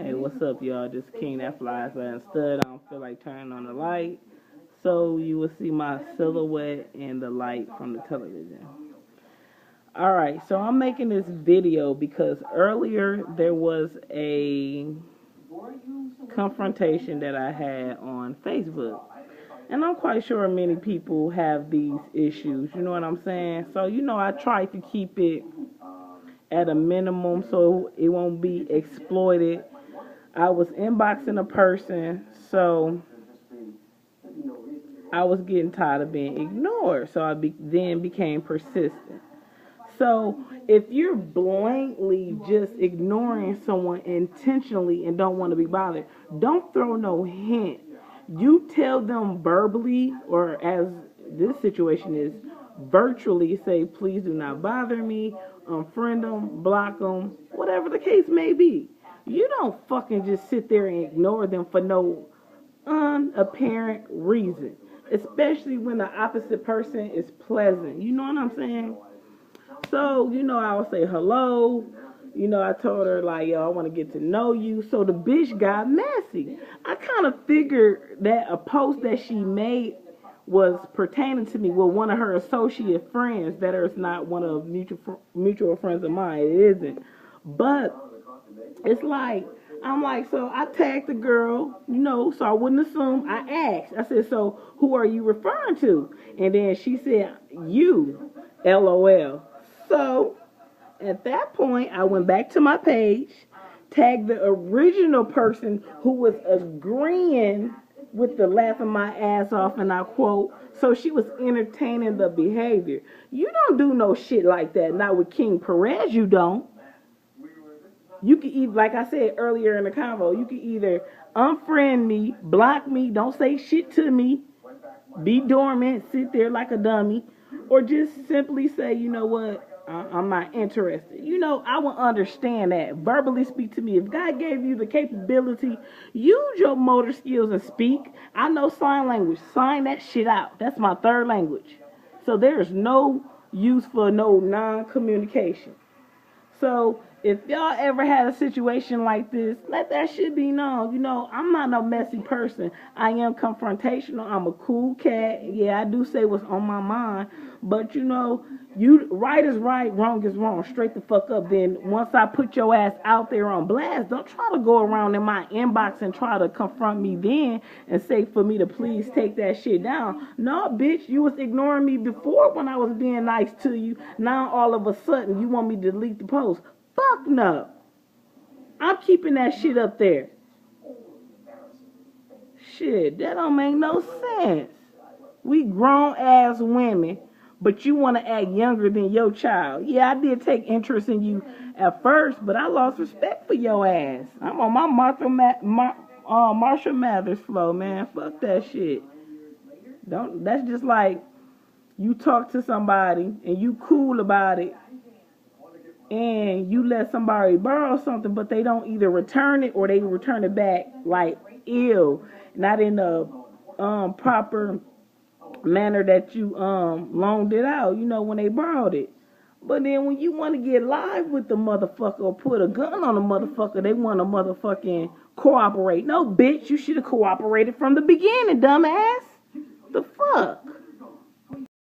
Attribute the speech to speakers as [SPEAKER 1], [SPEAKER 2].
[SPEAKER 1] Hey, what's up, y'all? This King that flies and stud. I don't feel like turning on the light, so you will see my silhouette in the light from the television. Alright, so I'm making this video because earlier there was a confrontation that I had on Facebook. And I'm quite sure many people have these issues, you know what I'm saying? So, I try to keep it at a minimum so it won't be exploited. I was inboxing a person, so I was getting tired of being ignored, so then became persistent. So if you're blankly just ignoring someone intentionally and don't want to be bothered, don't throw no hint. You tell them verbally, or as this situation is, virtually say, please do not bother me, unfriend them, block them, whatever the case may be. You don't fucking just sit there and ignore them for no unapparent reason, especially when the opposite person is pleasant. You know what I'm saying? So, I would say hello. I told her, like, yo, I want to get to know you. So the bitch got messy. I kind of figured that a post that she made was pertaining to me with one of her associate friends that is not one of mutual friends of mine. It isn't. But it's like, I'm like, so I tagged the girl, so I wouldn't assume. I asked. I said, so who are you referring to? And then she said, you, LOL. So at that point, I went back to my page, tagged the original person who was agreeing with the laughing my ass off, and I quote, so she was entertaining the behavior. You don't do no shit like that. Not with King Perez, you don't. You can either, like I said earlier in the convo, you can either unfriend me, block me, don't say shit to me, be dormant, sit there like a dummy, or just simply say, you know what, I'm not interested. I will understand that. Verbally speak to me. If God gave you the capability, use your motor skills and speak. I know sign language. Sign that shit out. That's my third language. So there's no use for no non-communication. So if y'all ever had a situation like this, let that shit be known. I'm not no messy person. I am confrontational. I'm a cool cat. Yeah, I do say what's on my mind. But you right is right, wrong is wrong. Straight the fuck up. Then once I put your ass out there on blast, don't try to go around in my inbox and try to confront me then and say for me to please take that shit down. No, bitch, you was ignoring me before when I was being nice to you. Now all of a sudden you want me to delete the post. Fuck no. I'm keeping that shit up there. Shit, that don't make no sense. We grown ass women, but you want to act younger than your child. Yeah, I did take interest in you at first, but I lost respect for your ass. I'm on my Marshall Mathers flow, man. Fuck that shit. That's just like you talk to somebody and you cool about it, and you let somebody borrow something, but they don't either return it or they return it back like ill, not in the proper manner that you loaned it out, when they borrowed it. But then when you want to get live with the motherfucker or put a gun on the motherfucker, they want to motherfucking cooperate. No, bitch, you should have cooperated from the beginning, dumbass. The fuck?